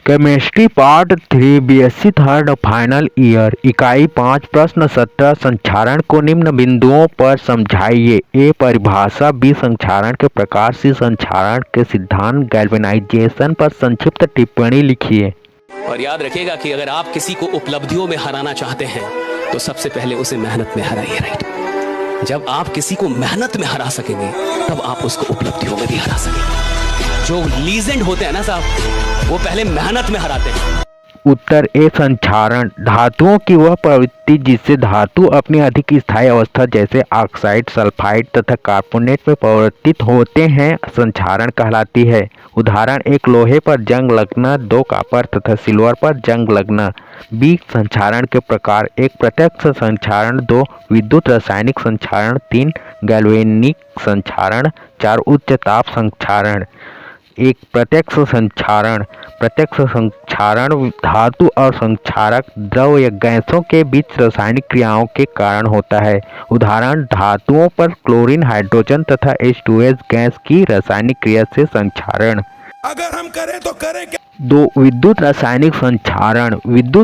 Chemistry part 3 BSc third final year इकाई 5 प्रश्न 17 संक्षारण को निम्न बिंदुओं पर समझाइए। ए परिभाषा, बी संक्षारण के प्रकार, सी संक्षारण के सिद्धांत, गैल्वेनाइजेशन पर संक्षिप्त टिप्पणी लिखिए। और याद रखिएगा कि अगर आप किसी को उपलब्धियों में हराना चाहते हैं तो सबसे पहले उसे मेहनत में हराइए, राइट। जब आप किसी को मेहनत में हरा सकेंगे तब आप उसको उपलब्धियों में भी हरा सकेंगे। जो लीजेंड होते हैं ना साहब, वो पहले मेहनत में हराते हैं। उत्तर ए संक्षारण, धातुओं की वह प्रवृत्ति जिससे धातु अपनी अधिक स्थायी अवस्था जैसे ऑक्साइड, सल्फाइड तथा कार्बोनेट में परिवर्तित होते हैं संक्षारण कहलाती है। उदाहरण, एक लोहे पर जंग लगना, दो कॉपर तथा सिल्वर पर जंग लगना। बी संक्षारण के प्रकार, एक प्रत्यक्ष संक्षारण, दो विद्युत रासायनिक संक्षारण, तीन गैल्वेनिक संक्षारण, चार उच्च ताप संक्षारण। एक प्रत्यक्ष संक्षारण धातु और संक्षारक द्रव या गैसों के बीच रासायनिक क्रियाओं के कारण होता है। उदाहरण, धातुओं पर क्लोरीन, हाइड्रोजन तथा H2S गैस की रासायनिक क्रिया से संक्षारण। अगर हम करें तो करें क्या? दो विद्युत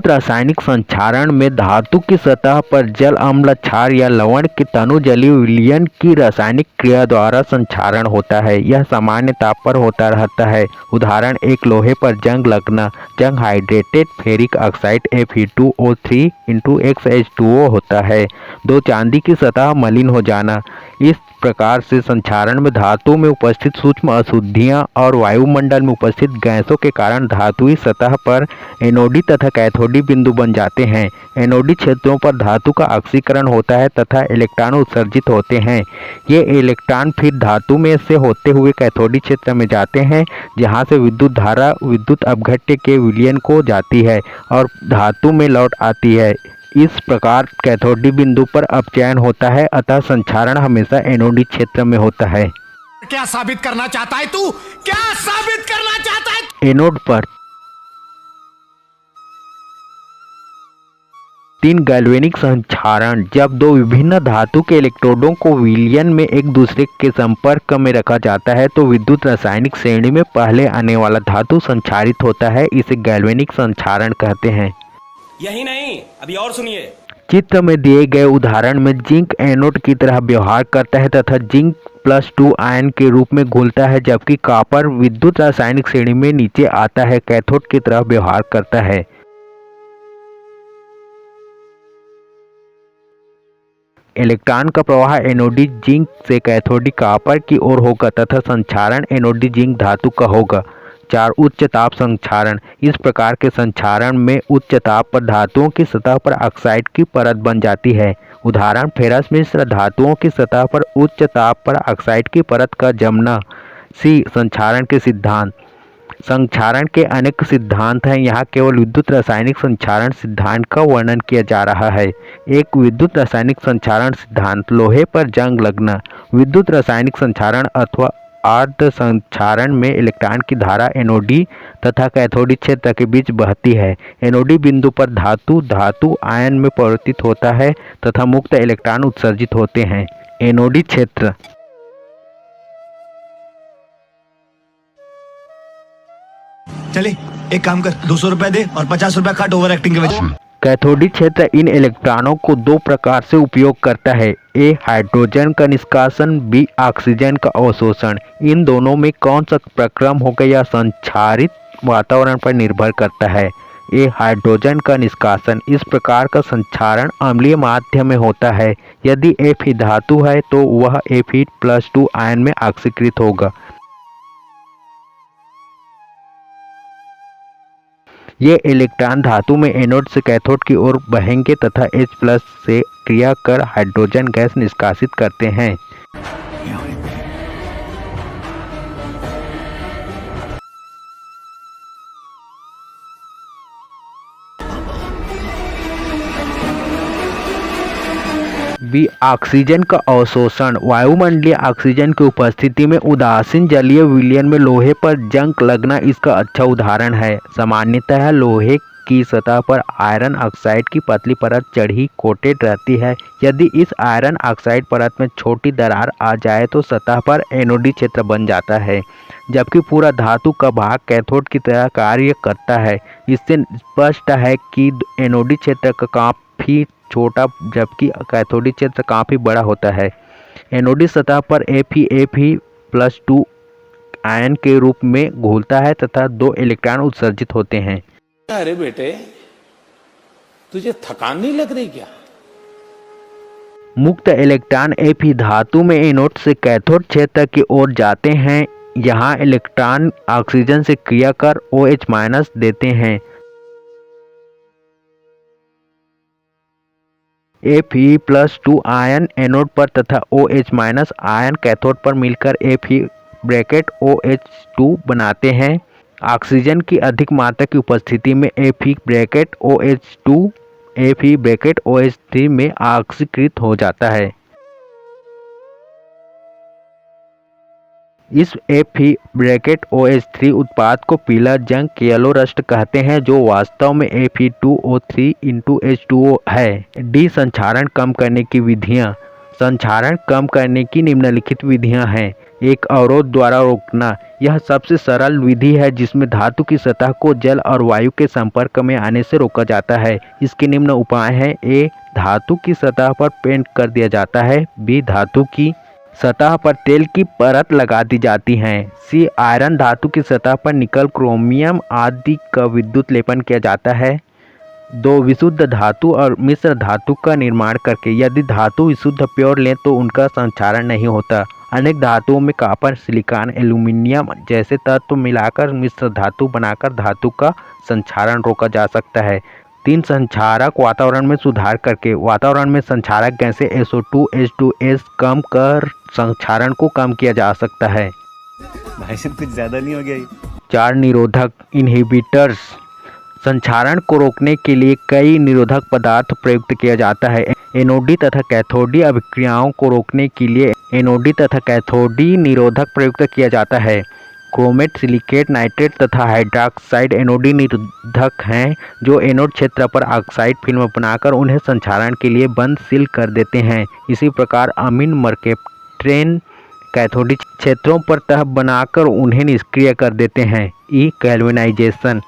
रासायनिक संक्षारण में धातु की सतह पर जल, अम्ल, क्षार या लवण के तनु जलीय विलयन की रासायनिक क्रिया द्वारा संक्षारण होता है। यह सामान्य ताप पर होता रहता है। उदाहरण, एक लोहे पर जंग लगना, जंग hydrated ferric oxide Fe2O3 XH2O होता है। दो चांदी की सतह मलिन हो जाना। इस प्रकार से संक्षारण में धातु में उपस्थित सूक्ष्म अशुद्धियां और वायुमंडल में उपस्थित गैसों के कारण धातुई सतह पर एनोडी तथा कैथोडी बिंदु बन जाते हैं। एनोडी क्षेत्रों पर धातु का ऑक्सीकरण होता है तथा इलेक्ट्रॉन उत्सर्जित होते हैं। ये इलेक्ट्रॉन फिर धातु में से होते हुए कैथोडी क्षेत्र में जाते हैं, जहां से विद्युत धारा विद्युत अपघट्य के विलयन को जाती है और धातु में लौट आती है। इस प्रकार कैथोडी बिंदु पर अपचयन होता है, अतः संक्षारण हमेशा एनोडी क्षेत्र में होता है। क्या साबित करना चाहता है तू? क्या साबित करना चाहता है? एनोड पर तीन गैल्वेनिक संक्षारण, जब दो विभिन्न धातु के इलेक्ट्रोडों को विलयन में एक दूसरे के संपर्क में रखा जाता है तो विद्युत रासायनिक श्रेणी में पहले आने वाला धातु संक्षारित होता है। इसे गैल्वेनिक संक्षारण कहते हैं। यही नहीं, अभी और सुनिए। चित्र में दिए गए उदाहरण में जिंक एनोड की तरह व्यवहार करता है तथा जिंक +2 आयन के रूप में घुलता है, जबकि कॉपर विद्युत रासायनिक श्रेणी में नीचे आता है, कैथोड की तरह व्यवहार करता है। इलेक्ट्रॉन का प्रवाह एनोडी जिंक से कैथोडी कॉपर की ओर होगा तथा संक्षारण एनोडी जिंक धातु का होगा। 4 उच्च ताप संक्षारण, इस प्रकार के संक्षारण में उच्च ताप पर धातुओं की सतह पर ऑक्साइड की परत बन जाती है। उदाहरण, फेरस मिश्र धातुओं की सतह पर उच्च ताप पर ऑक्साइड की परत का जमना। सी संक्षारण के सिद्धांत, संक्षारण के अनेक सिद्धांत हैं, यहाँ केवल विद्युत रासायनिक संक्षारण सिद्धांत का वर्णन किया जा रहा है। एक विद्युत रासायनिक संक्षारण सिद्धांत, लोहे पर जंग लगना। विद्युत रासायनिक संक्षारण अथवा अर्ध संक्षारण में इलेक्ट्रॉन की धारा एनोडी तथा कैथोडी क्षेत्र के बीच बहती है। एनोडी बिंदु पर धातु आयन में परिवर्तित होता है तथा मुक्त इलेक्ट्रॉन उत्सर्जित होते हैं। एनोडी क्षेत्र चले एक काम कर, 200 रुपए दे और 50 रुपए काट ओवर एक्टिंग के वजह। कैथोडी क्षेत्र इन इलेक्ट्रॉनों को दो प्रकार से उपयोग करता है। ए हाइड्रोजन का निष्कासन, बी ऑक्सीजन का अवशोषण। इन दोनों में कौन सा प्रक्रम होगा यह संक्षारित वातावरण पर निर्भर करता है। ए हाइड्रोजन का निष्कासन, इस प्रकार का संक्षारण अम्लीय माध्यम में होता है। यदि Fe धातु है तो वह Fe+2 आयन में ऑक्सीकृत होगा। ये इलेक्ट्रॉन धातु में एनोड से कैथोड की ओर बहेंगे तथा H+ से क्रिया कर हाइड्रोजन गैस निष्कासित करते हैं। बी ऑक्सीजन का अवशोषण, वायुमंडलीय ऑक्सीजन की उपस्थिति में उदासीन जलीय विलयन में लोहे पर जंग लगना इसका अच्छा उदाहरण है। सामान्यतः लोहे की सतह पर आयरन ऑक्साइड की पतली परत चढ़ी कोटेड रहती है। यदि इस आयरन ऑक्साइड परत में छोटी दरार आ जाए तो सतह पर एनोडी क्षेत्र बन जाता है, जबकि पूरा धातु का भाग कैथोड की तरह कार्य करता है। इससे स्पष्ट है कि एनोडी क्षेत्र का काफ़ी छोटा जबकि कैथोडी क्षेत्र काफ़ी बड़ा होता है। एनोडी सतह पर Fe+2 आयन के रूप में घूमता है तथा 2 इलेक्ट्रॉन उत्सर्जित होते हैं। अरे बेटे, तुझे थकान नहीं लग रही क्या? मुक्त इलेक्ट्रॉन Fe धातु में एनोड से कैथोड क्षेत्र की ओर जाते हैं। यहाँ इलेक्ट्रॉन ऑक्सीजन से क्रिया कर OH- देते हैं। Fe+2 आयन एनोड पर तथा OH- आयन कैथोड पर मिलकर Fe(OH2) बनाते हैं। ऑक्सीजन की अधिक मात्रा की उपस्थिति में Fe(OH2) Fe(OH3) में ऑक्सीकृत हो जाता है। इस Fe(OH3) उत्पाद को पीला जंग येलो रस्ट कहते हैं, जो वास्तव में Fe2O3H2O है। डी संक्षारण कम करने की विधियाँ। संक्षारण कम करने की निम्नलिखित विधियाँ हैं। एक अवरोध द्वारा रोकना। यह सबसे सरल विधि है जिसमें धातु की सतह को जल और वायु के संपर्क में आने से रोका जाता है। इसके निम्न उपाय हैं। ए. धातु की सतह पर पेंट कर दिया जाता है। बी. धातु की सतह पर तेल की परत लगा दी जाती है। सी. आयरन धातु की सतह पर निकल, क्रोमियम आदि का विद्युत लेपन किया जाता है। 2. विशुद्ध धातु और मिश्र धातु का निर्माण करके। यदि धातु विशुद्ध प्योर लें तो उनका संक्षारण नहीं होता। अनेक धातुओं में कॉपर, सिलिकॉन, एल्यूमीनियम जैसे तत्व मिलाकर मिश्र धातु बनाकर धातु का संक्षारण रोका जा सकता है। 3. संक्षारक वातावरण में सुधार करके। वातावरण में संक्षारक गैसें SO2, H2S कम कर संक्षारण को कम किया जा सकता है। भाई साहब कुछ ज्यादा नहीं हो गया ये? 4. निरोधक इनहिबिटर्स। संक्षारण को रोकने के लिए कई निरोधक पदार्थ प्रयुक्त किया जाता है। एनोडी तथा कैथोडी अभिक्रियाओं को रोकने के लिए एनोडी तथा कैथोडी निरोधक प्रयुक्त किया जाता है। क्रोमेट, सिलिकेट, नाइट्रेट तथा हाइड्रॉक्साइड एनोडी निरोधक हैं, जो एनोड क्षेत्र पर ऑक्साइड फिल्म बनाकर उन्हें संक्षारण के लिए बंद सील कर देते हैं। इसी प्रकार अमीन, मर्केप्टेन कैथोडी क्षेत्रों पर तह बनाकर उन्हें निष्क्रिय कर देते हैं। ई. गैल्वेनाइजेशन।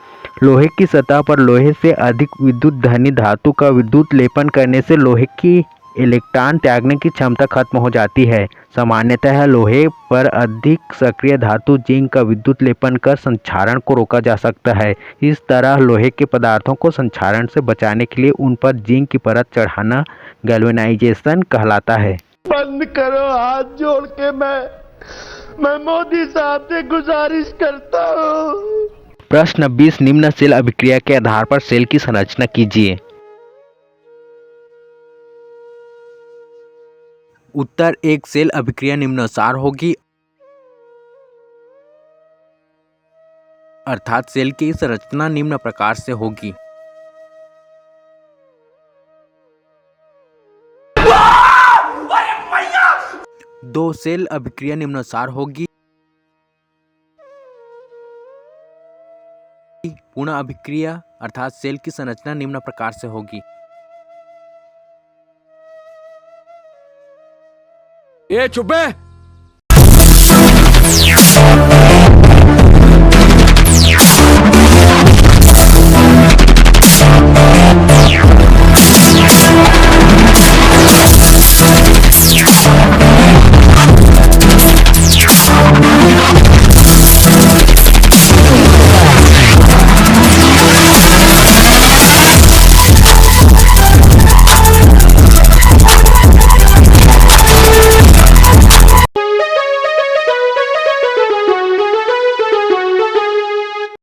लोहे की सतह पर लोहे से अधिक विद्युत धनी धातु का विद्युत लेपन करने से लोहे की इलेक्ट्रॉन त्यागने की क्षमता खत्म हो जाती है। सामान्यतः लोहे पर अधिक सक्रिय धातु जिंक का विद्युत लेपन कर संक्षारण को रोका जा सकता है। इस तरह लोहे के पदार्थों को संक्षारण से बचाने के लिए उन पर जिंक की परत चढ़ाना गैल्वेनाइजेशन कहलाता है। बंद करो, हाथ जोड़ के मैं मोदी साहब से गुजारिश करता हूँ। प्रश्न 20 निम्न सेल अभिक्रिया के आधार पर सेल की संरचना कीजिए। उत्तर 1. सेल अभिक्रिया निम्नानुसार होगी, अर्थात सेल की संरचना निम्न प्रकार से होगी। दो. सेल अभिक्रिया निम्नानुसार होगी, पूर्ण अभिक्रिया अर्थात सेल की संरचना निम्न प्रकार से होगी। ये चुप है।